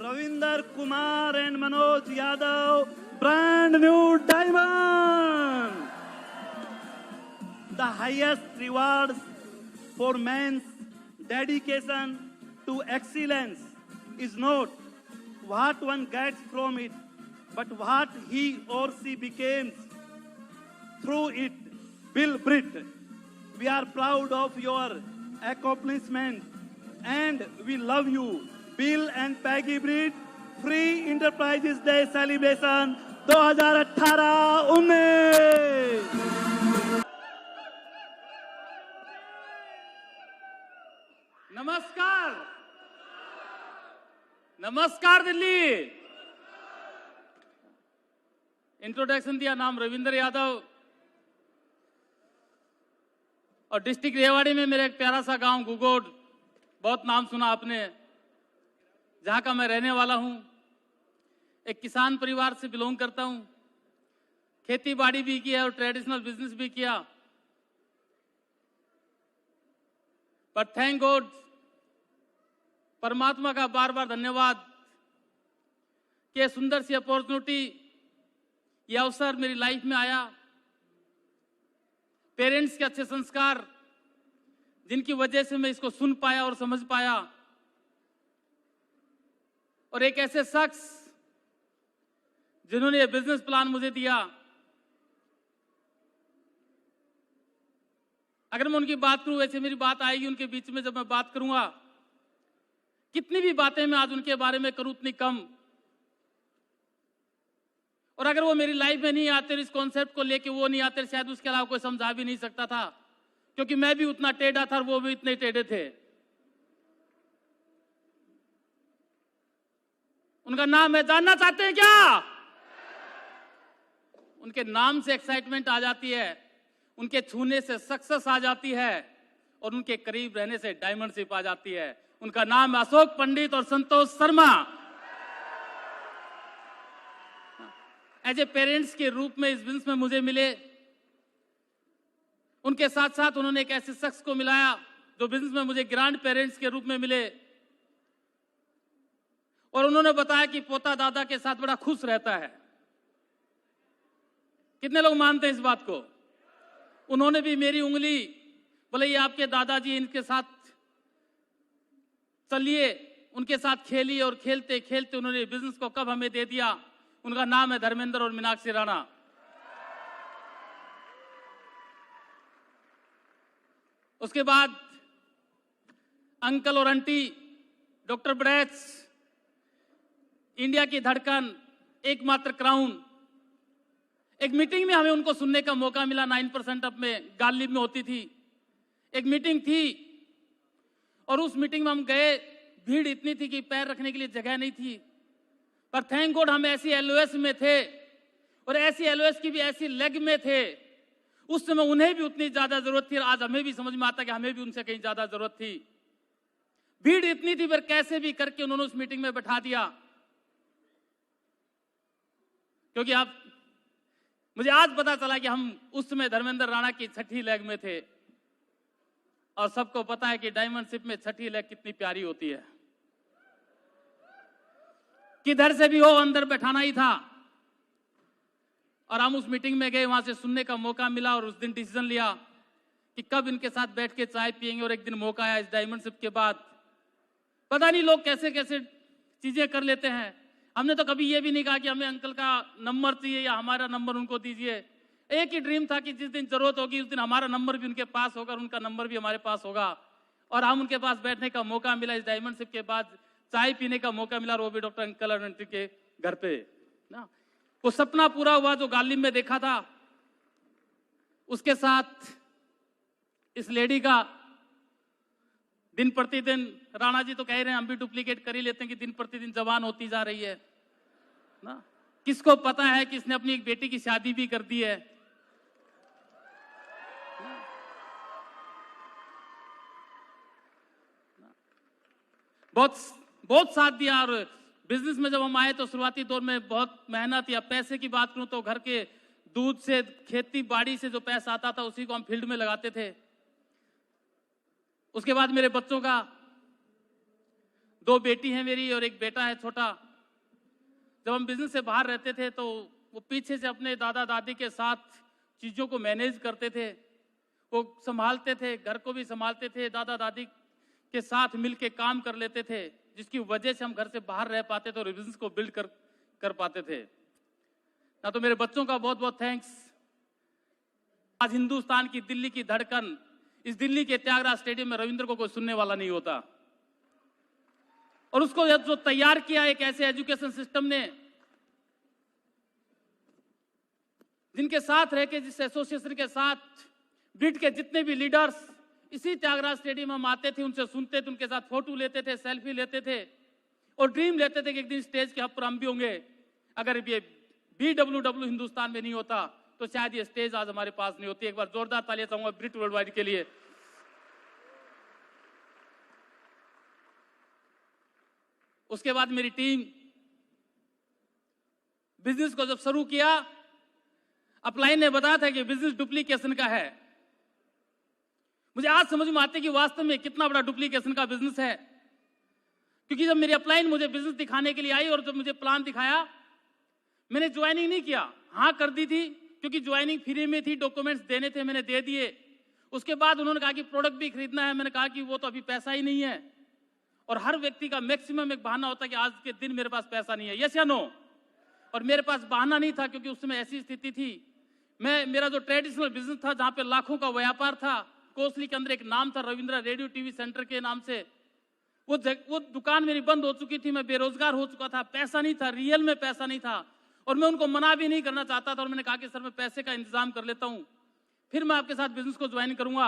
Ravinder Kumar and Manoj Yadav, brand new diamond. The highest rewards for man's dedication to excellence is not what one gets from it, but what he or she becomes through it. Bill Britt, we are proud of your accomplishment and we love you. Bill and Peggy Britt, Free Enterprises Day Celebration 2018-19। नमस्कार, नमस्कार Delhi. Introduction दिया, नाम रविंद्र यादव और district Rewari में मेरा एक प्यारा सा गांव गुगोड, बहुत नाम सुना आपने, जहां का मैं रहने वाला हूं। एक किसान परिवार से बिलोंग करता हूं, खेती बाड़ी भी किया और ट्रेडिशनल बिजनेस भी किया। पर थैंक गॉड, परमात्मा का बार बार धन्यवाद कि ये सुंदर सी अपॉर्चुनिटी, ये अवसर मेरी लाइफ में आया। पेरेंट्स के अच्छे संस्कार जिनकी वजह से मैं इसको सुन पाया और समझ पाया, और एक ऐसे शख्स जिन्होंने ये बिजनेस प्लान मुझे दिया। अगर मैं उनकी बात करूं, वैसे मेरी बात आएगी उनके बीच में जब मैं बात करूंगा। कितनी भी बातें मैं आज उनके बारे में करूं उतनी कम, और अगर वो मेरी लाइफ में नहीं आते, इस कॉन्सेप्ट को लेके वो नहीं आते, शायद उसके अलावा कोई समझा भी नहीं सकता था, क्योंकि मैं भी उतना टेढ़ा था और वो भी इतने टेढ़े थे। उनका नाम है, जानना चाहते हैं क्या? उनके नाम से एक्साइटमेंट आ जाती है, उनके छूने से सक्सेस आ जाती है, और उनके करीब रहने से डायमंडशिप आ जाती है। उनका नाम है अशोक पंडित और Santosh Sharma. As a parents के रूप में इस बिजनेस में मुझे मिले, उनके साथ साथ उन्होंने एक ऐसे शख्स को मिलाया जो बिजनेस में मुझे ग्रैंड पेरेंट्स के रूप में मिले, और उन्होंने बताया कि पोता दादा के साथ बड़ा खुश रहता है। कितने लोग मानते हैं इस बात को? उन्होंने भी मेरी उंगली, बोले ये आपके दादाजी, इनके साथ चलिए, उनके साथ खेलिए, और खेलते खेलते उन्होंने बिजनेस को कब हमें दे दिया। उनका नाम है धर्मेंद्र और मीनाक्षी राणा। उसके बाद अंकल और आंटी डॉक्टर ब्रैच, इंडिया की धड़कन, एकमात्र क्राउन। एक मीटिंग में हमें उनको सुनने का मौका मिला, 9% अब में गालिब में होती थी। एक मीटिंग थी और उस मीटिंग में हम गए, भीड़ इतनी थी कि पैर रखने के लिए जगह नहीं थी। पर थैंक गॉड हम ऐसी एलओएस में थे, और ऐसी एलओएस की भी ऐसी लेग में थे। उस समय उन्हें भी उतनी ज्यादा जरूरत थी, और आज हमें भी समझ में आता कि हमें भी उनसे कहीं ज्यादा जरूरत थी। भीड़ इतनी थी, पर कैसे भी करके उन्होंने उस मीटिंग में बैठा दिया। क्योंकि आप, मुझे आज पता चला कि हम उस समय धर्मेंद्र राणा की छठी लेग में थे, और सबको पता है कि डायमंडशिप में छठी लेग कितनी प्यारी होती है। किधर से भी हो, अंदर बैठाना ही था। और हम उस मीटिंग में गए, वहां से सुनने का मौका मिला, और उस दिन डिसीजन लिया कि कब इनके साथ बैठ के चाय पिएंगे। और एक दिन मौका आया इस डायमंडशिप के बाद। पता नहीं लोग कैसे कैसे चीजें कर लेते हैं। हमने तो कभी ये भी नहीं कहा कि हमें अंकल का नंबर चाहिए या हमारा नंबर उनको दीजिए। एक ही ड्रीम था कि जिस दिन जरूरत होगी उस दिन हमारा नंबर भी उनके पास होगा और उनका नंबर भी हमारे पास होगा। और हम उनके पास बैठने का मौका मिला, इस डायमंडशिप के बाद चाय पीने का मौका मिला, और वो भी डॉक्टर अंकल और आंटी के घर पे ना। वो सपना पूरा हुआ जो गालिब में देखा था। उसके साथ इस लेडी का दिन प्रतिदिन, राणा जी तो कह रहे हैं, हम भी डुप्लीकेट कर ही लेते हैं कि दिन प्रतिदिन जवान होती जा रही है ना। किसको पता है कि इसने अपनी एक बेटी की शादी भी कर दी है। बहुत साथ दिया। और बिजनेस में जब हम आए तो शुरुआती दौर में बहुत मेहनत, या पैसे की बात करूं तो घर के दूध से, खेती बाड़ी से जो पैसा आता था उसी को हम फील्ड में लगाते थे। उसके बाद मेरे बच्चों का 2 बेटी हैं मेरी और एक बेटा है छोटा। जब हम बिजनेस से बाहर रहते थे तो वो पीछे से अपने दादा दादी के साथ चीज़ों को मैनेज करते थे, वो संभालते थे, घर को भी संभालते थे, दादा दादी के साथ मिलके काम कर लेते थे, जिसकी वजह से हम घर से बाहर रह पाते थे और बिजनेस को बिल्ड कर पाते थे। ना तो मेरे बच्चों का बहुत बहुत थैंक्स। आज हिंदुस्तान की दिल्ली की धड़कन, इस दिल्ली के त्यागराज स्टेडियम में रविंद्र को कोई सुनने वाला नहीं होता। और उसको जो तैयार किया एक ऐसे एजुकेशन सिस्टम ने, जिनके साथ रह के, जिस एसोसिएशन के साथ ब्रिड के जितने भी लीडर्स इसी त्यागराज स्टेडियम में हम आते थे, उनसे सुनते थे, उनके साथ फोटो लेते थे, सेल्फी लेते थे और ड्रीम लेते थे कि एक दिन स्टेज के ऊपर हम भी होंगे। अगर ये BWW हिंदुस्तान में नहीं होता तो शायद ये स्टेज आज हमारे पास नहीं होती। एक बार जोरदार तालियां चाहूंगा ब्रिट वर्ल्ड वाइड के लिए। उसके बाद मेरी टीम बिजनेस को जब शुरू किया, अपलाइन ने बताया था कि बिजनेस डुप्लीकेशन का है। मुझे आज समझ में आते कि वास्तव में कितना बड़ा डुप्लीकेशन का बिजनेस है, क्योंकि जब मेरी अपलाइन मुझे बिजनेस दिखाने के लिए आई और जब मुझे प्लान दिखाया, मैंने ज्वाइनिंग नहीं किया, हाँ कर दी थी, क्योंकि ज्वाइनिंग फ्री में थी, डॉक्यूमेंट्स देने थे, मैंने दे दिए। उसके बाद उन्होंने कहा कि प्रोडक्ट भी खरीदना है, मैंने कहा कि वो तो अभी पैसा ही नहीं है। और हर व्यक्ति का मैक्सिमम एक बहाना होता है कि आज के दिन मेरे पास पैसा नहीं है, यस या नो। और मेरे पास बहाना नहीं था, क्योंकि उस समय ऐसी स्थिति थी, मेरा जो ट्रेडिशनल बिजनेस था जहां पे लाखों का व्यापार था, कोसली के अंदर एक नाम था रविंद्र रेडियो टीवी सेंटर के नाम से, वो दुकान मेरी बंद हो चुकी थी, मैं बेरोजगार हो चुका था, पैसा नहीं था, रियल में पैसा नहीं था। और मैं उनको मना भी नहीं करना चाहता था और मैंने कहा कि सर मैं पैसे का इंतजाम कर लेता हूं, फिर मैं आपके साथ बिजनेस को ज्वाइन करूंगा।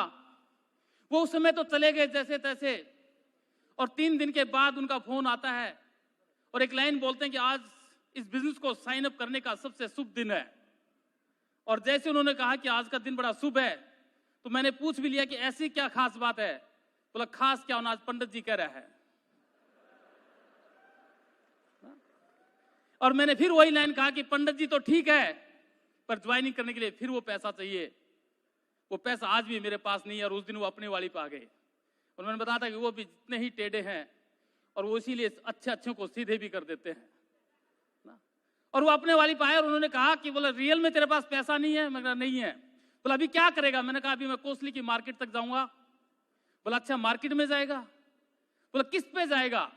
वो उस समय तो चले गए जैसे तैसे, और 3 दिन के बाद उनका फोन आता है और एक लाइन बोलते हैं कि आज इस बिजनेस को साइन अप करने का सबसे शुभ दिन है। और जैसे उन्होंने कहा कि आज का दिन बड़ा शुभ है, तो मैंने पूछ भी लिया कि ऐसी क्या खास बात है। बोला खास क्या होना, आज पंडित जी कह रहा है। और मैंने फिर वही लाइन कहा कि पंडित जी तो ठीक है, पर ज्वाइनिंग करने के लिए फिर वो पैसा चाहिए। वो पैसा आज भी मेरे पास नहीं है। और उस दिन वो अपने वाली पे आ गए और मैंने बताया था कि वो भी जितने ही टेढ़े हैं और वो इसीलिए अच्छे को सीधे भी कर देते हैं ना। और वो अपने वाली पे आए और उन्होंने कहा कि बोला रियल में तेरे पास पैसा नहीं है। मैं कहा नहीं है। बोला अभी क्या करेगा? मैंने कहा अभी मैं कोसली की मार्केट तक जाऊंगा। बोला अच्छा मार्केट में जाएगा? बोला किस पे जाएगा?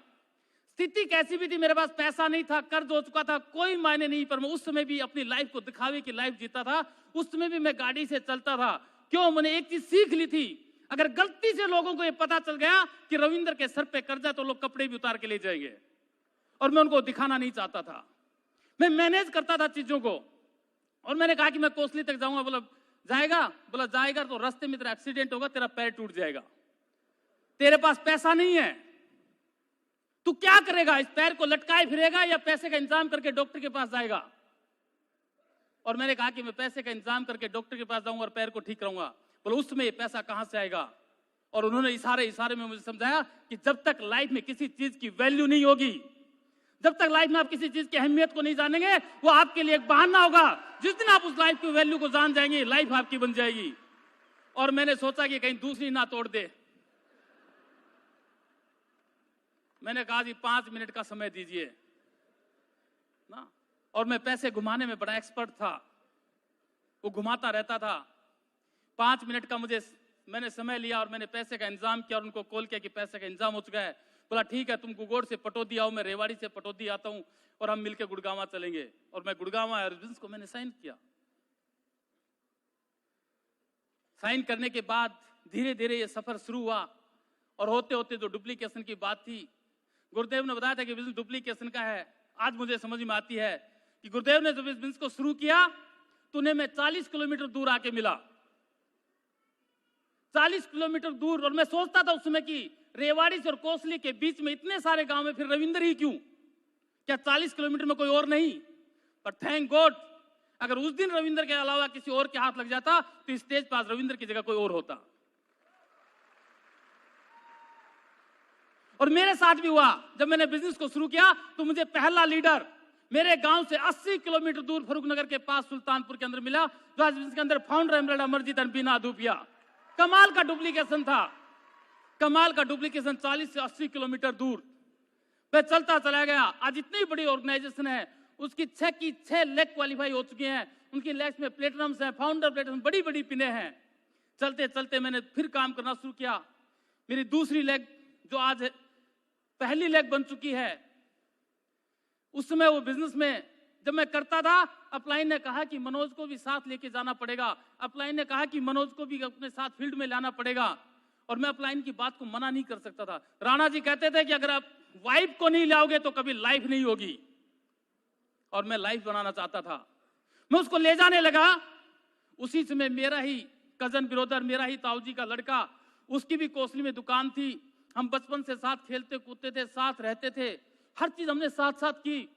स्थिति कैसी भी थी, मेरे पास पैसा नहीं था, कर्ज हो चुका था, कोई मायने नहीं, पर मैं उस समय भी अपनी लाइफ को दिखावे की लाइफ जीता था। उस समय भी मैं गाड़ी से चलता था। क्यों? मैंने एक चीज सीख ली थी, अगर गलती से लोगों को ये पता चल गया कि रविंद्र के सर पे कर्जा, तो लोग कपड़े भी उतार के ले जाएंगे। और मैं उनको दिखाना नहीं चाहता था। मैं मैनेज करता था चीजों को। और मैंने कहा कि मैं कोसली तक जाऊंगा। बोला जाएगा? बोला जाएगा तो रास्ते में तेरा एक्सीडेंट होगा, तेरा पैर टूट जाएगा, तेरे पास पैसा नहीं है, तू क्या करेगा? इस पैर को लटकाए फिरेगा या पैसे का इंतजाम करके डॉक्टर के पास जाएगा? और मैंने कहा कि मैं पैसे का इंतजाम करके डॉक्टर के पास जाऊंगा और पैर को ठीक करूंगा। बोले उसमें ये पैसा कहां से आएगा? और उन्होंने इशारे में मुझे समझाया कि जब तक लाइफ में किसी चीज की वैल्यू नहीं होगी, जब तक लाइफ में आप किसी चीज की अहमियत को नहीं जानेंगे, वो आपके लिए एक बहाना होगा। जिस दिन आप उस लाइफ की वैल्यू को जान जाएंगे, लाइफ आपकी बन जाएगी। और मैंने सोचा कि कहीं दूसरी ना तोड़ दे। मैंने कहा जी 5 मिनट का समय दीजिए ना। और मैं पैसे घुमाने में बड़ा एक्सपर्ट था, वो घुमाता रहता था। 5 मिनट का मैंने समय लिया और मैंने पैसे का इंतजाम किया और उनको कॉल किया कि पैसे का इंतजाम हो चुका है। बोला ठीक है, तुम गुगोड़ से पटौदी आओ, मैं रेवाड़ी से पटौदी आता हूं और हम मिलकर गुड़गांव चलेंगे। और मैं गुड़गांव आया और बिजनेस को मैंने साइन किया। साइन करने के बाद धीरे धीरे ये सफर शुरू हुआ और होते होते जो डुप्लीकेशन की बात थी, गुरुदेव ने बताया था कि बिजनेस डुप्लीकेशन का है। आज मुझे समझ में आती है कि गुरुदेव ने जब इस बिजनेस को शुरू किया तो उन्हें मैं 40 किलोमीटर दूर आके मिला, 40 किलोमीटर दूर। और मैं सोचता था उस समय कि रेवाड़ी से और कोसली के बीच में इतने सारे गांव में फिर रविंद्र ही क्यों? क्या 40 किलोमीटर में कोई और नहीं? पर थैंक गॉड, अगर उस दिन रविंद्र के अलावा किसी और के हाथ लग जाता तो स्टेज पास रविंद्र की जगह कोई और होता। और मेरे साथ भी हुआ। जब मैंने बिजनेस को शुरू किया तो मुझे पहला लीडर मेरे गांव से 80 किलोमीटर दूर फरूखनगर के पास सुल्तानपुर के अंदर मिला, जो आज बिजनेस के अंदर फाउंडर एमरेड अमरजीत बिना धूपिया। कमाल का डुप्लीकेशन था, कमाल का डुप्लीकेशन। 40 से 80 किलोमीटर दूर मैं चलता चला गया। आज इतनी बड़ी ऑर्गेनाइजेशन है, उसकी 6 की 6 लेग क्वालिफाई हो चुके हैं, उनकी लेग्स में प्लेटिनम्स हैं, फाउंडर प्लेटिनम, बड़ी बड़ी पिने हैं। चलते चलते मैंने फिर काम करना शुरू किया। मेरी दूसरी लेग जो आज पहली लेग बन चुकी है, उस समय वो बिजनेस में जब मैं करता था, अपलाइन ने कहा कि मनोज को भी साथ लेके जाना पड़ेगा, अपलाइन ने कहा कि मनोज को भी अपने साथ फील्ड में लाना पड़ेगा, और मैं अपलाइन की बात को मना नहीं कर सकता था। राणा जी कहते थे कि अगर आप वाइफ को नहीं लाओगे तो कभी लाइफ नहीं होगी, और मैं लाइफ बनाना चाहता था। मैं उसको ले जाने लगा। उसी समय मेरा ही कजन ब्रदर, मेरा ही ताऊजी का लड़का, उसकी भी कोसली में दुकान थी। हम बचपन से साथ खेलते कूदते थे, साथ रहते थे, हर चीज हमने साथ साथ की।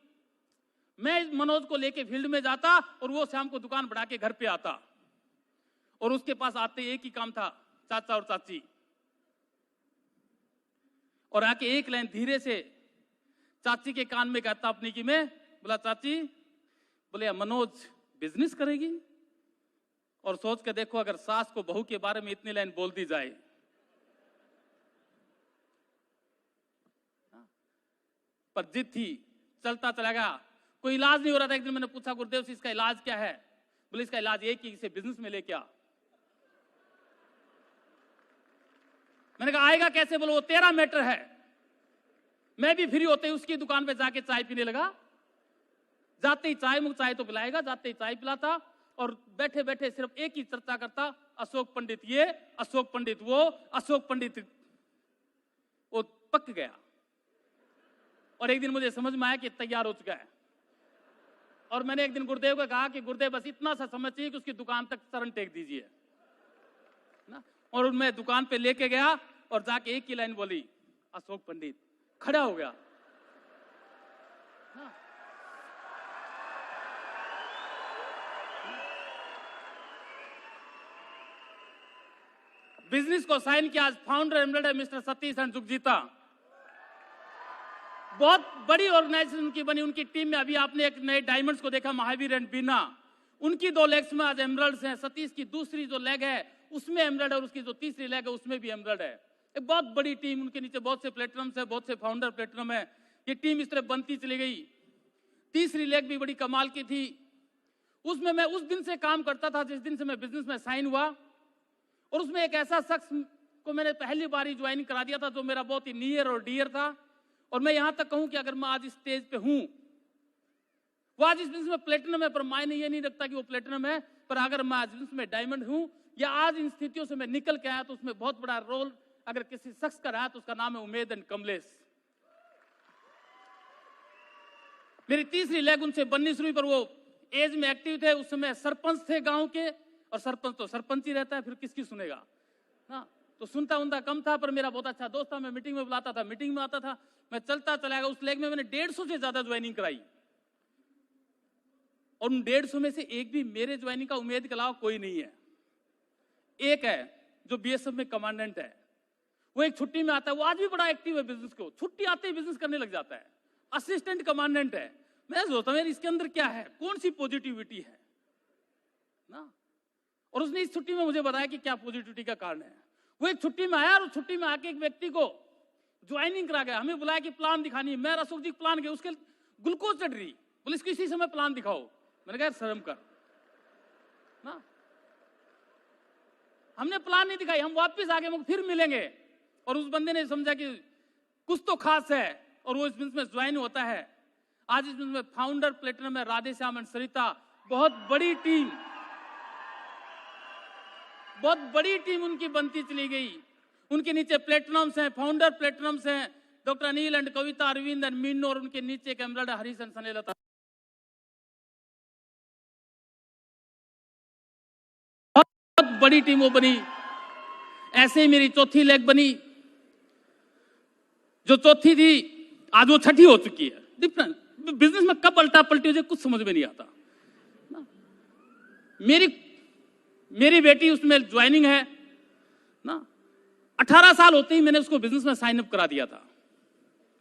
मैं मनोज को लेके फील्ड में जाता और वो शाम को दुकान बढ़ा के घर पे आता, और उसके पास आते एक ही काम था, चाचा और चाची, और आके एक लाइन धीरे से चाची के कान में कहता अपनी की में, बोला चाची, बोले मनोज बिजनेस करेगी? और सोच के देखो, अगर सास को बहू के बारे में इतनी लाइन बोल दी जाए, पर जिद थी, चलता चला गया। कोई इलाज नहीं हो रहा था। एक दिन मैंने पूछा, गुरुदेव से इसका इलाज क्या है? बोले इसका इलाज एक ही, इसे बिजनेस में लेके आ। मैंने कहा आएगा कैसे? बोलो वो तेरा मैटर है। मैं भी फ्री होते ही उसकी दुकान पे जाके चाय पीने लगा। जाते ही चाय, मुझे चाय तो पिलाएगा, जाते ही चाय पिलाता, और बैठे बैठे सिर्फ एक ही चर्चा करता, अशोक पंडित ये, अशोक पंडित वो, अशोक पंडित। वो पक गया, और एक दिन मुझे समझ में आया कि तैयार हो चुका है। और मैंने एक दिन गुरुदेव को कहा कि गुरुदेव बस इतना सा समझ चाहिए कि उसकी दुकान तक चरण टेक दीजिए ना। और मैं दुकान पे लेके गया और जाके एक ही लाइन बोली, अशोक पंडित। खड़ा हो गया ना। बिजनेस को साइन किया। आज फाउंडर एम्बेडेड है मिस्टर सतीश एंड जुगजीता। बहुत बड़ी ऑर्गेनाइजेशन उनकी बनी। उनकी टीम में अभी आपने एक नए डायमंड्स को देखा, महावीर एंड बीना। उनकी 2 लेग्स में आज एमरल्ड्स हैं। सतीश की दूसरी जो लेग है उसमें एमरल्ड है, और उसकी जो तीसरी लेग है उसमें भी एमरल्ड है। एक बहुत बड़ी टीम, उनके नीचे बहुत से प्लेटिनम्स है, बहुत से फाउंडर प्लेटिनम है। ये टीम इस तरह बनती चली गई। तीसरी लेग भी बड़ी कमाल की थी। उसमें मैं उस दिन से काम करता था जिस दिन से मैं बिजनेस में साइन हुआ, और उसमें एक ऐसा शख्स को मैंने पहली बार ही ज्वाइन करा दिया था जो मेरा बहुत ही नियर और डियर था। और मैं यहां तक कहूं कि अगर मैं आज इस स्टेज पे हूं, वो आज इस बिजनेस में प्लेटिनम है, पर मायने ये नहीं रखता कि वो प्लेटिनम है। पर अगर मैं आज बिजनेस में डायमंड हूं, या आज इन स्थितियों से मैं निकल के आया, तो उसमें बहुत बड़ा रोल अगर किसी शख्स का रहा तो उसका नाम है उमेद एंड कमलेश। मेरी तीसरी लेग उनसे बननी शुरू हुई, पर वो एज में एक्टिव थे। उस समय सरपंच थे गांव के, और सरपंच तो सरपंच ही रहता है, फिर किसकी सुनेगा ना। तो सुनता उनका कम था, पर मेरा बहुत अच्छा दोस्त था। मैं मीटिंग में बुलाता था, मीटिंग में आता था। मैं चलता चला गया। उस लेग में मैंने 150 से ज्यादा ज्वाइनिंग कराई, और उन 150 में से एक भी मेरे ज्वाइनिंग का उमेद के अलावा कोई नहीं है। एक है जो बीएसएफ में कमांडेंट है, वो एक छुट्टी में आता है। वो आज भी बड़ा एक्टिव है बिजनेस को, छुट्टी आते ही बिजनेस करने लग जाता है। असिस्टेंट कमांडेंट है। मैं सोचता हूं इसके अंदर क्या है, कौन सी पॉजिटिविटी है ना। और उसने इस छुट्टी में मुझे बताया कि क्या पॉजिटिविटी का कारण है। वो एक छुट्टी में आया, और छुट्टी में आके एक व्यक्ति को ज्वाइनिंग करा गया। हमें बुलाया कि प्लान दिखानी है। मैं अशोक जी प्लान गया, उसके ग्लूकोज चढ़ रही, बोले इसको इसी समय प्लान दिखाओ। मैंने कहा शर्म कर ना, हमने प्लान नहीं दिखाई, हम वापस आ गए, फिर मिलेंगे। और उस बंदे ने समझा कि कुछ तो खास है, और वो इस बिजनेस में ज्वाइन होता है। आज इस बिजनेस में फाउंडर प्लेटिनम है राधे श्याम एंड सरिता। बहुत बड़ी टीम, बहुत बड़ी टीम उनकी बनती चली गई। उनके नीचे प्लेटिनम्स हैं, फाउंडर प्लेटिनम्स हैं, doctor Anil and Kavita, Arvind and Meenu, और उनके नीचे एक एमरल्ड हरीश एंड सनेलता। बहुत बड़ी टीम वो बनी। ऐसे ही मेरी चौथी लेग बनी। जो चौथी थी आज वो छठी हो चुकी है। डिफरेंट बिजनेस में कब पलटा पलटी हो जाए कुछ समझ में नहीं आता ना। मेरी बेटी उसमें ज्वाइनिंग है ना। 18 साल होते ही मैंने उसको बिजनेस में साइन अप करा दिया था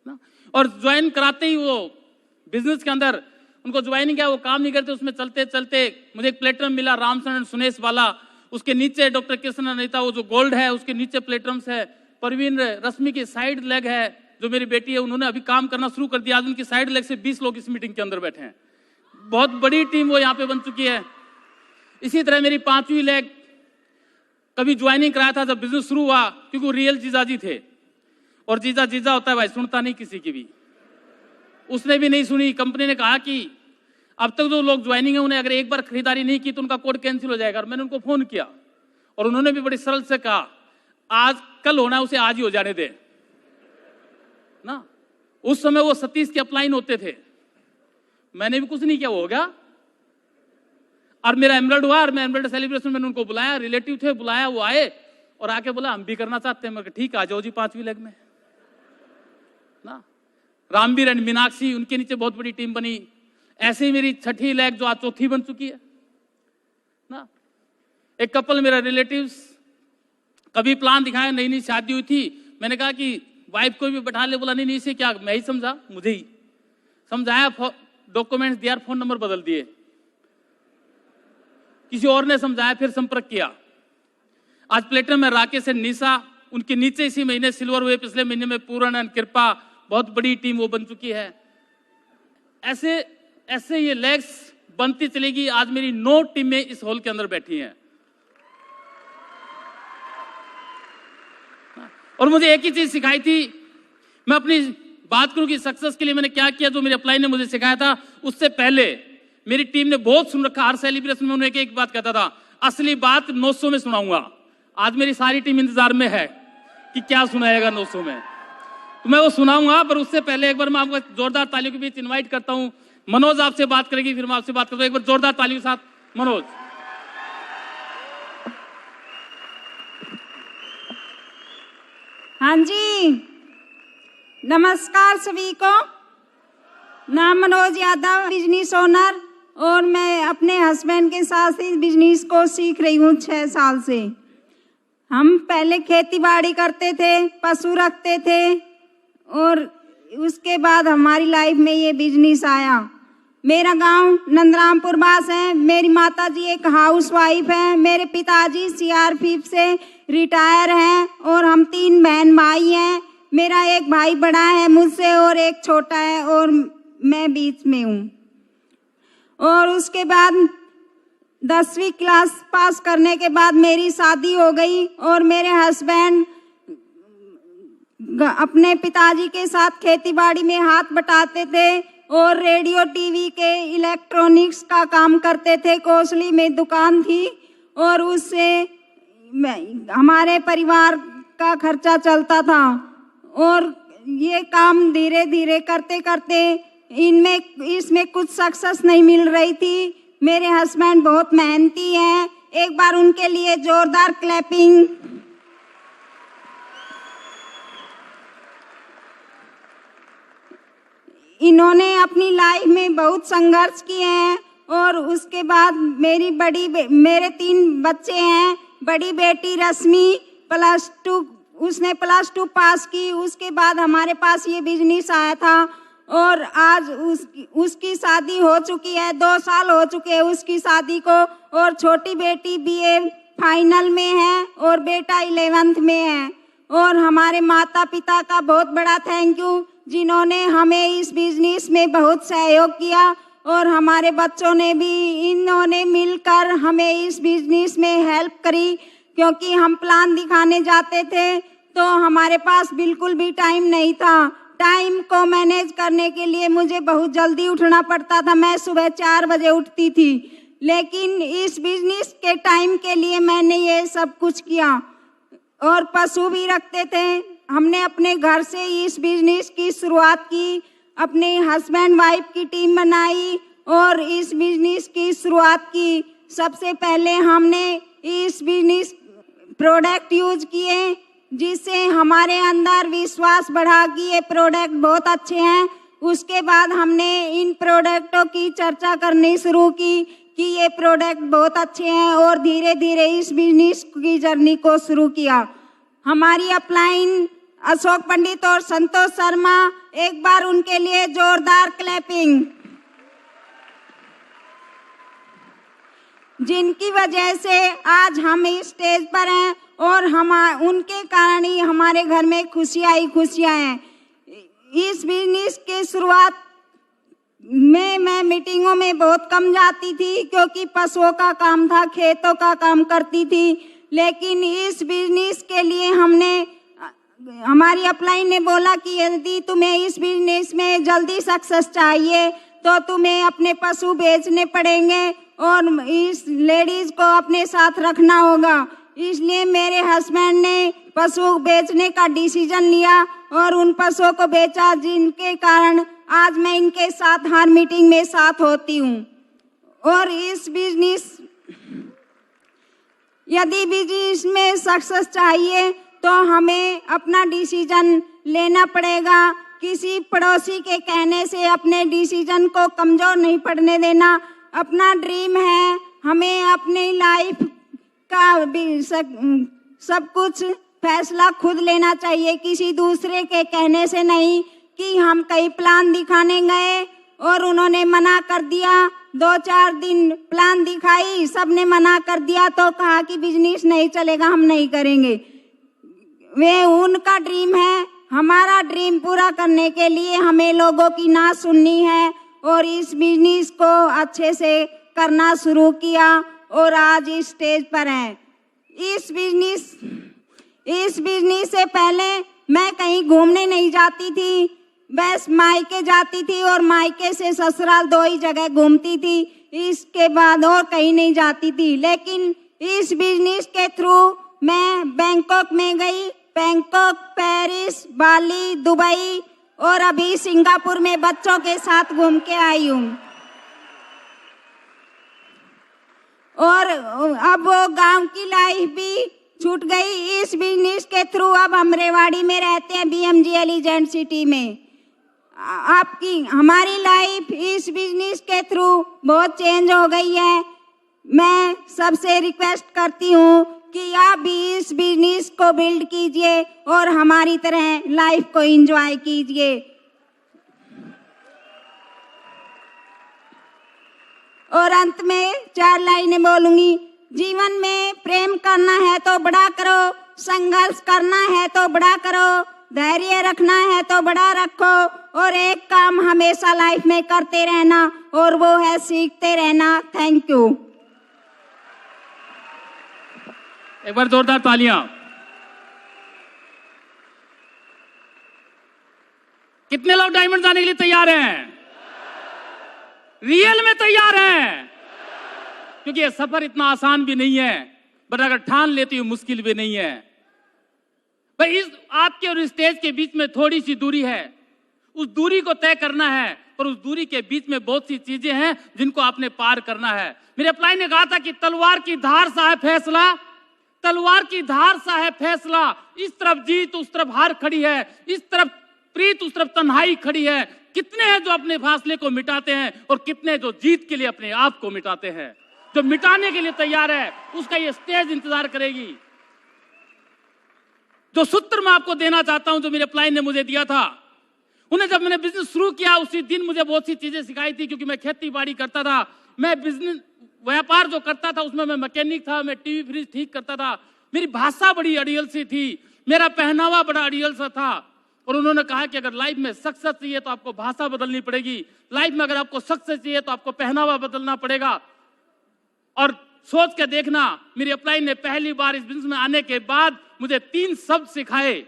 ना। और ज्वाइन कराते ही वो बिजनेस के अंदर उनको ज्वाइनिंग किया, वो काम नहीं करते। उसमें चलते चलते मुझे एक प्लेटिनम मिला, रामचंद्र सुनेश वाला। उसके नीचे डॉक्टर कृष्ण अनिता, वो जो गोल्ड है उसके नीचे प्लेटिनम्स है। परवीन रश्मि की साइड लेग है जो मेरी बेटी है, उन्होंने अभी काम करना शुरू कर दिया। आज उनकी साइड लेग से 20 लोग इस मीटिंग के अंदर बैठे हैं। बहुत बड़ी टीम वो यहाँ पे बन चुकी है। इसी तरह मेरी 5वीं लेग कभी ज्वाइनिंग कराया था जब बिजनेस शुरू हुआ, क्योंकि वो रियल जीजाजी थे, और जीजा जीजा होता है भाई, सुनता नहीं किसी की भी। उसने भी नहीं सुनी। कंपनी ने कहा कि अब तक जो लोग ज्वाइनिंग है उन्हें अगर एक बार खरीदारी नहीं की तो उनका कोड कैंसिल हो जाएगा। और मैंने उनको फोन किया और उन्होंने भी बड़ी सरल से कहा, आज कल होना है उसे आज ही हो जाने दे ना। उस समय वो सतीश के अपलाइन होते थे, मैंने भी कुछ नहीं किया, वो हो गया। और मेरा एमरल्ड हुआ और मैं एमरल्ड सेलिब्रेशन में उनको बुलाया, रिलेटिव थे, बुलाया, वो आए और आके बोला हम भी करना चाहते हैं। मैं कहा ठीक, आ जाओ जी 5वीं लेग में ना। रामवीर एंड मीनाक्षी, उनके नीचे बहुत बड़ी टीम बनी। ऐसे ही मेरी 6ठी लेग जो आज 4थी बन चुकी है ना। एक कपल मेरा रिलेटिव्स कभी प्लान दिखाया, नई नई शादी हुई थी। मैंने कहा कि वाइफ को भी बैठा ले, बोला नहीं नहीं इसे क्या, मैं ही समझा, मुझे ही समझाया, डॉक्यूमेंट्स दिया, फोन नंबर बदल दिए, किसी और ने समझाया, फिर संपर्क किया। आज प्लेटिनम में राकेश एंड निशा, उनके नीचे इसी महीने सिल्वर हुए, पिछले महीने में पूर्ण एंड कृपा, बहुत बड़ी टीम वो बन चुकी है। ऐसे ऐसे ये लेग्स बनती चलेगी। आज मेरी 9 टीमें इस हॉल के अंदर बैठी हैं और मुझे एक ही चीज सिखाई थी। मैं अपनी बात करूं कि सक्सेस के लिए मैंने क्या किया, जो मेरे अपलाइन ने मुझे सिखाया था, उससे पहले मेरी टीम ने बहुत सुन रखा। हर सेलिब्रेशन में उन्हें एक बात कहता था, असली बात 900 में सुनाऊंगा। आज मेरी सारी टीम इंतजार में है कि क्या सुनाएगा 900 में, तो मैं वो सुनाऊंगा। पर उससे पहले एक बार मैं आपको जोरदार तालियों के बीच इनवाइट करता हूं। मनोज आपसे बात करेगी, फिर मैं आपसे बात करता हूं। एक बार जोरदार तालियों के साथ मनोज। हाँ जी, नमस्कार सभी को। नाम मनोज यादव, बिजनेस ओनर, और मैं अपने हस्बैंड के साथ ही बिजनेस को सीख रही हूँ 6 साल से। हम पहले खेती बाड़ी करते थे, पशु रखते थे, और उसके बाद हमारी लाइफ में ये बिजनेस आया। मेरा गांव नंदरामपुर बास है। मेरी माताजी एक हाउसवाइफ है। मेरे पिताजी सीआरपीएफ से रिटायर हैं और हम 3 बहन भाई हैं। मेरा एक भाई बड़ा है मुझसे और एक छोटा है और मैं बीच में हूँ। और उसके बाद 10वीं क्लास पास करने के बाद मेरी शादी हो गई और मेरे हस्बैंड अपने पिताजी के साथ खेतीबाड़ी में हाथ बटाते थे और रेडियो टीवी के इलेक्ट्रॉनिक्स का काम करते थे। कोसली में दुकान थी और उससे हमारे परिवार का खर्चा चलता था। और ये काम धीरे धीरे करते करते इसमें कुछ सक्सेस नहीं मिल रही थी। मेरे हस्बैंड बहुत मेहनती हैं, एक बार उनके लिए जोरदार क्लैपिंग। इन्होंने अपनी लाइफ में बहुत संघर्ष किए हैं और उसके बाद मेरे 3 बच्चे हैं। बड़ी बेटी रश्मि +2, उसने +2 पास की। उसके बाद हमारे पास ये बिजनेस आया था और आज उसकी शादी हो चुकी है। 2 साल हो चुके हैं उसकी शादी को। और छोटी बेटी BA फाइनल में है और बेटा 11th में है। और हमारे माता पिता का बहुत बड़ा थैंक यू, जिन्होंने हमें इस बिजनेस में बहुत सहयोग किया। और हमारे बच्चों ने भी, इन्होंने मिलकर हमें इस बिजनेस में हेल्प करी, क्योंकि हम प्लान दिखाने जाते थे तो हमारे पास बिल्कुल भी टाइम नहीं था। टाइम को मैनेज करने के लिए मुझे बहुत जल्दी उठना पड़ता था। मैं सुबह 4 बजे उठती थी, लेकिन इस बिजनेस के टाइम के लिए मैंने ये सब कुछ किया। और पशु भी रखते थे। हमने अपने घर से इस बिजनेस की शुरुआत की, अपने हस्बैंड वाइफ की टीम बनाई और इस बिजनेस की शुरुआत की। सबसे पहले हमने इस बिजनेस प्रोडक्ट यूज किए, जिससे हमारे अंदर विश्वास बढ़ा कि ये प्रोडक्ट बहुत अच्छे हैं। उसके बाद हमने इन प्रोडक्टों की चर्चा करनी शुरू की कि ये प्रोडक्ट बहुत अच्छे हैं और धीरे धीरे इस बिजनेस की जर्नी को शुरू किया। हमारी अपलाइन अशोक पंडित और संतोष शर्मा, एक बार उनके लिए जोरदार क्लैपिंग, जिनकी वजह से आज हम इस स्टेज पर हैं और उनके कारण ही हमारे घर में खुशियाँ हैं। इस बिजनेस के शुरुआत में मैं मीटिंगों में बहुत कम जाती थी, क्योंकि पशुओं का काम था, खेतों का काम करती थी। लेकिन इस बिजनेस के लिए हमारी अपलाइन ने बोला कि यदि तुम्हें इस बिजनेस में जल्दी सक्सेस चाहिए तो तुम्हें अपने पशु बेचने पड़ेंगे और इस लेडीज को अपने साथ रखना होगा। इसलिए मेरे हस्बैंड ने पशु बेचने का डिसीजन लिया और उन पशुओं को बेचा, जिनके कारण आज मैं इनके साथ हर मीटिंग में साथ होती हूँ। और इस बिजनेस यदि बिजनेस में सक्सेस चाहिए तो हमें अपना डिसीजन लेना पड़ेगा। किसी पड़ोसी के कहने से अपने डिसीजन को कमज़ोर नहीं पड़ने देना। अपना ड्रीम है, हमें अपनी लाइफ का भी सब कुछ फैसला खुद लेना चाहिए, किसी दूसरे के कहने से नहीं। कि हम कई प्लान दिखाने गए और उन्होंने मना कर दिया, 2-4 दिन प्लान दिखाई, सबने मना कर दिया, तो कहा कि बिजनेस नहीं चलेगा, हम नहीं करेंगे। वे उनका ड्रीम है, हमारा ड्रीम पूरा करने के लिए हमें लोगों की ना सुननी है और इस बिजनेस को अच्छे से करना शुरू किया और आज इस स्टेज पर हैं। इस बिजनेस से पहले मैं कहीं घूमने नहीं जाती थी, बस मायके जाती थी और मायके से ससुराल 2 ही जगह घूमती थी, इसके बाद और कहीं नहीं जाती थी। लेकिन इस बिजनेस के थ्रू मैं बैंकॉक में गई, बैंकॉक, पेरिस, बाली, दुबई और अभी सिंगापुर में बच्चों के साथ घूम के आई हूँ। और अब वो गांव की लाइफ भी छूट गई। इस बिजनेस के थ्रू अब हम रेवाड़ी में रहते हैं, BMG एलिजेंट सिटी में। हमारी लाइफ इस बिजनेस के थ्रू बहुत चेंज हो गई है। मैं सबसे रिक्वेस्ट करती हूँ कि आप भी इस बिजनेस को बिल्ड कीजिए और हमारी तरह लाइफ को एंजॉय कीजिए। और अंत में 4 लाइनें बोलूंगी। जीवन में प्रेम करना है तो बड़ा करो, संघर्ष करना है तो बड़ा करो, धैर्य रखना है तो बड़ा रखो और एक काम हमेशा लाइफ में करते रहना और वो है सीखते रहना। Thank you. एक बार जोरदार तालियां। कितने लोग डायमंड जाने के लिए तैयार हैं? रियल में तैयार हैं? क्योंकि ये सफर इतना आसान भी नहीं है, बट अगर ठान लेती हो मुश्किल भी नहीं है। भाई इस आपके और स्टेज के बीच में थोड़ी सी दूरी है, उस दूरी को तय करना है, पर उस दूरी के बीच में बहुत सी चीजें हैं जिनको आपने पार करना है। मेरे अपलाइन ने कहा था कि तलवार की धार सा है फैसला, तलवार की धार सा है फैसला, इस तरफ जीत उस तरफ हार खड़ी है, इस तरफ प्रीत उस तरफ तन्हाई खड़ी है। कितने हैं जो अपने फासले को मिटाते हैं और कितने जो जीत के लिए अपने आप को मिटाते हैं। जो मिटाने के लिए तैयार है उसका ये स्टेज इंतजार करेगी। जो सूत्र मैं आपको देना चाहता हूं, जो मेरे अपलाइन ने मुझे दिया था, उन्हें जब मैंने बिजनेस शुरू किया उसी दिन मुझे बहुत सी चीजें सिखाई थी। क्योंकि मैं खेती बाड़ी करता था, मैं बिजनेस व्यापार जो करता था उसमें मैं मैकेनिक था, मैं टीवी फ्रिज ठीक करता था। मेरी भाषा बड़ी अड़ियल सी थी, मेरा पहनावा बड़ा अड़ियल सा था। और उन्होंने कहा कि अगर लाइफ में सक्सेस चाहिए तो आपको भाषा बदलनी पड़ेगी, लाइफ में अगर आपको सक्सेस चाहिए तो आपको पहनावा बदलना पड़ेगा। और सोच के देखना, मेरी अपलाइन ने पहली बार इस बिजनेस में आने के बाद मुझे 3 शब्द सिखाए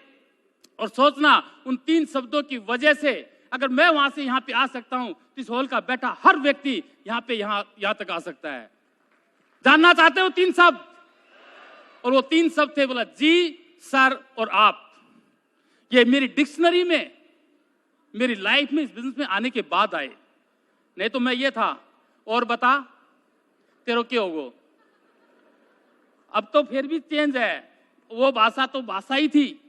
और सोचना उन 3 शब्दों की वजह से अगर मैं वहां से यहां पे आ सकता हूं तो इस हॉल का बैठा हर व्यक्ति यहां तक आ सकता है। जानना चाहते हो 3 शब्द? और वो 3 शब्द थे, बोला जी, सर और आप। ये मेरी डिक्शनरी में, मेरी लाइफ में, इस बिजनेस में आने के बाद आए। नहीं तो मैं ये था, और बता तेरो क्या होगो। अब तो फिर भी चेंज है, वो भाषा तो भाषा ही थी।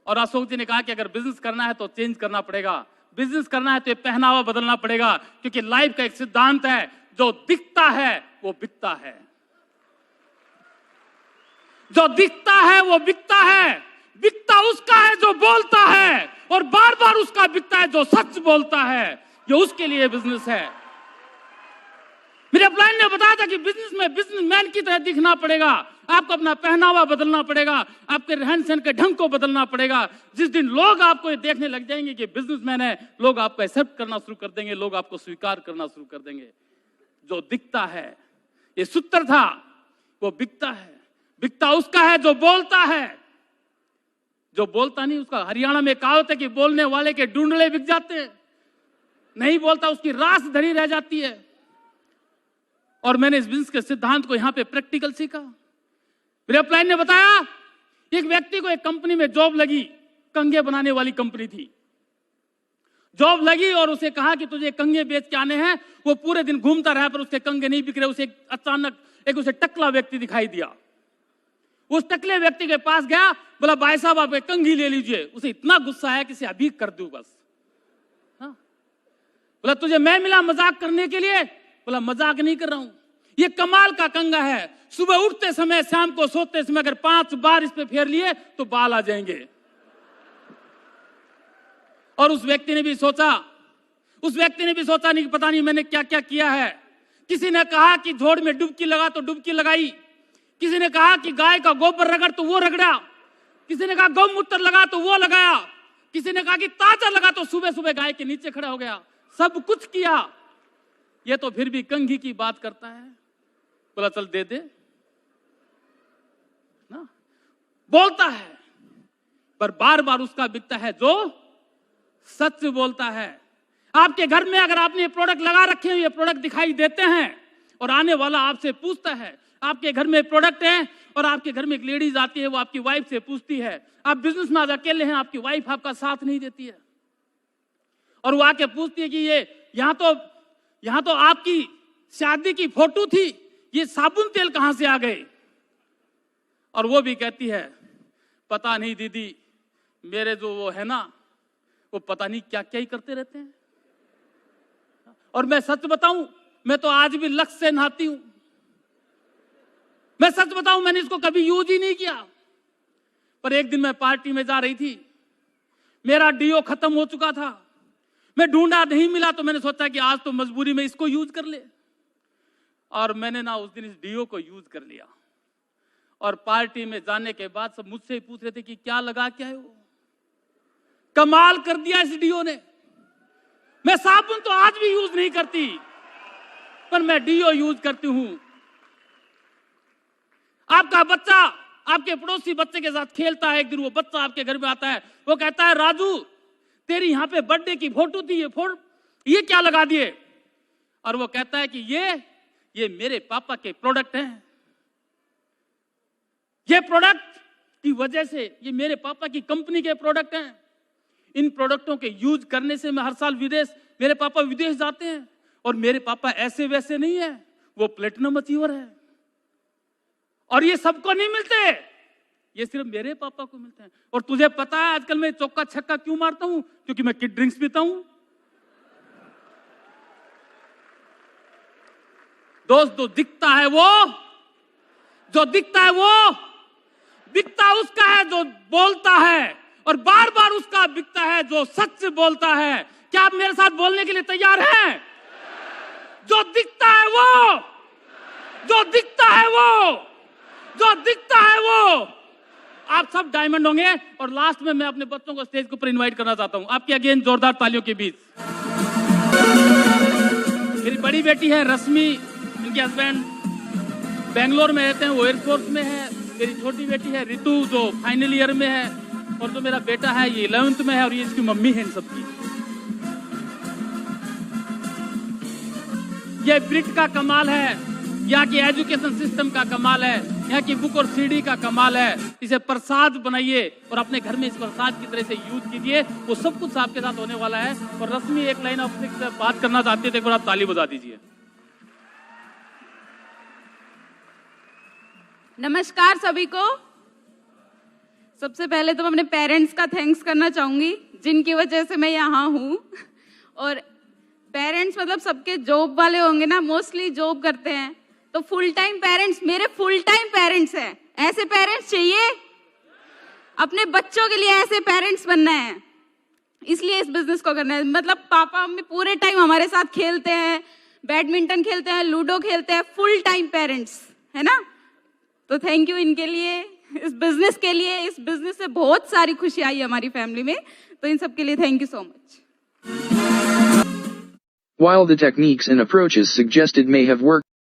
और अशोक जी ने कहा कि अगर बिजनेस करना है तो चेंज करना पड़ेगा, बिजनेस करना है तो ये पहनावा बदलना पड़ेगा। क्योंकि लाइफ का एक सिद्धांत है, जो दिखता है वो बिकता है, जो दिखता है वो बिकता है। बिकता उसका है जो बोलता है, और बार बार उसका बिकता है जो सच बोलता है। ये उसके लिए बिजनेस है। मेरे अपलाइन ने बताया था कि बिजनेस में बिजनेसमैन की तरह दिखना पड़ेगा। आपको अपना पहनावा बदलना पड़ेगा, आपके रहन सहन के ढंग को बदलना पड़ेगा। जिस दिन लोग आपको ये देखने लग जाएंगे कि बिजनेसमैन है, लोग आपको एक्सेप्ट करना शुरू कर देंगे, लोग आपको स्वीकार करना शुरू कर देंगे। जो दिखता है, ये सूत्र था, वो बिकता है। बिकता उसका है जो बोलता है, जो बोलता नहीं उसका। हरियाणा में कहावत है कि बोलने वाले के डूंडले बिक जाते हैं, नहीं बोलता उसकी रास धरी रह जाती है। और मैंने इस बिजनेस के सिद्धांत को यहां पे प्रैक्टिकल सीखा। मेरे अपलाइन ने बताया, एक व्यक्ति को एक कंपनी में जॉब लगी, कंघे बनाने वाली कंपनी थी। जॉब लगी और उसे कहा कि तुझे कंघे बेच के आने हैं। वो पूरे दिन घूमता रहा पर उसके कंघे नहीं बिक रहे। उसे अचानक एक उसे टकला व्यक्ति दिखाई दिया। उस टकले व्यक्ति के पास गया, बोला भाई साहब आप एक कंघी ले लीजिए। उसे इतना गुस्सा आया कि इसे अभी कर दूं बस। बोला तुझे मैं मिला मजाक करने के लिए? बोला मजाक नहीं कर रहा हूं, ये कमाल का कंघा है। सुबह उठते समय, शाम को सोते समय अगर 5 बार इस पे फेर लिए तो बाल आ जाएंगे। और उस व्यक्ति ने भी सोचा नहीं पता नहीं मैंने क्या क्या किया है। किसी ने कहा कि झोड़ में डुबकी लगा तो डुबकी लगाई, किसी ने कहा कि गाय का गोबर रगड़ तो वो रगड़ा, किसी ने कहा गौमूत्र लगा तो वो लगाया, किसी ने कहा कि ताजा लगा तो सुबह सुबह गाय के नीचे खड़ा हो गया। सब कुछ किया, ये तो फिर भी कंघी की बात करता है। बोला चल दे दे ना। बोलता है पर बार बार उसका बिकता है जो सच बोलता है। आपके घर में अगर आपने ये प्रोडक्ट लगा रखे हैं, ये प्रोडक्ट दिखाई देते हैं और आने वाला आपसे पूछता है, आपके घर में प्रोडक्ट है और आपके घर में एक लेडीज आती है, वो आपकी वाइफ से पूछती है, आप बिजनेस में आज अकेले हैं, आपकी वाइफ आपका साथ नहीं देती है, और वो आके पूछती है कि ये यहां तो आपकी शादी की फोटो थी, ये साबुन तेल कहां से आ गए? और वो भी कहती है पता नहीं दीदी, मेरे जो वो है ना, वो पता नहीं क्या क्या ही करते रहते हैं। और मैं सच बताऊं, मैं तो आज भी लक्ष्य से नहाती हूं। मैं सच बताऊं, मैंने इसको कभी यूज ही नहीं किया। पर एक दिन मैं पार्टी में जा रही थी, मेरा डीओ खत्म हो चुका था, मैं ढूंढा नहीं मिला, तो मैंने सोचा कि आज तो मजबूरी में इसको यूज कर ले। और मैंने ना उस दिन इस डीओ को यूज कर लिया। और पार्टी में जाने के बाद सब मुझसे ही पूछ रहे थे कि क्या लगा क्या है वो। कमाल कर दिया इस डीओ ने। मैं साबुन तो आज भी यूज नहीं करती, पर मैं डीओ यूज करती हूं। आपका बच्चा आपके पड़ोसी बच्चे के साथ खेलता है, एक दिन वो बच्चा आपके घर में आता है, वो कहता है राजू तेरी यहां पे बर्थडे की फोटो थी, ये क्या लगा दिए? और वो कहता है कि ये मेरे पापा के प्रोडक्ट हैं, ये प्रोडक्ट की वजह से, ये मेरे पापा की कंपनी के प्रोडक्ट हैं। इन प्रोडक्टों के यूज करने से मैं हर साल मेरे पापा विदेश जाते हैं, और मेरे पापा ऐसे वैसे नहीं है, वो प्लेटिनम अचीवर है। और ये सबको नहीं मिलते, ये सिर्फ मेरे पापा को मिलते हैं। और तुझे पता है आजकल मैं चौका छक्का क्यों मारता हूं? क्योंकि मैं किड ड्रिंक्स पीता हूं। दोस्त जो दिखता है वो बिकता उसका है जो बोलता है, और बार बार उसका बिकता है जो सच बोलता है। क्या आप मेरे साथ बोलने के लिए तैयार हैं? जो दिखता है वो आप सब डायमंड होंगे। और लास्ट में मैं अपने बच्चों को स्टेज के ऊपर इनवाइट करना चाहता हूं, आपकी अगेन जोरदार तालियों के बीच। मेरी बड़ी बेटी है रश्मि, इनके हस्बैंड बेंगलोर में रहते हैं, वो एयरफोर्स में है। मेरी छोटी बेटी है रितु जो फाइनल ईयर में है, और जो मेरा बेटा है ये 11th में है, और ये इसकी मम्मी है इन सबकी। ये ब्रिट का कमाल है, यहाँ की एजुकेशन सिस्टम का कमाल है, यहाँ की बुक और सीडी का कमाल है। इसे प्रसाद बनाइए और अपने घर में इस प्रसाद की तरह से यूज कीजिए, वो सब कुछ आपके साथ होने वाला है। और रश्मि एक लाइन आपसे बात करना चाहती है, तो एक बार आप ताली बजा दीजिए। नमस्कार सभी को। सबसे पहले तो मैं अपने पेरेंट्स का थैंक्स करना चाहूंगी, जिनकी वजह से मैं यहाँ हूँ। और पेरेंट्स मतलब सबके जॉब वाले होंगे ना, मोस्टली जॉब करते हैं, तो फुल टाइम पेरेंट्स मेरे फुल टाइम पेरेंट्स हैं। ऐसे पेरेंट्स चाहिए, अपने बच्चों के लिए ऐसे पेरेंट्स बनना है, इसलिए इस बिजनेस को करना है। मतलब पापा मम्मी पूरे टाइम हमारे साथ खेलते हैं, बैडमिंटन खेलते हैं, लूडो खेलते हैं, फुल टाइम पेरेंट्स है ना। तो थैंक यू इनके लिए, इस बिजनेस के लिए। इस बिजनेस से बहुत सारी खुशी आई हमारी फैमिली में, तो इन सब के लिए thank you so much. While the techniques and approaches suggested may have worked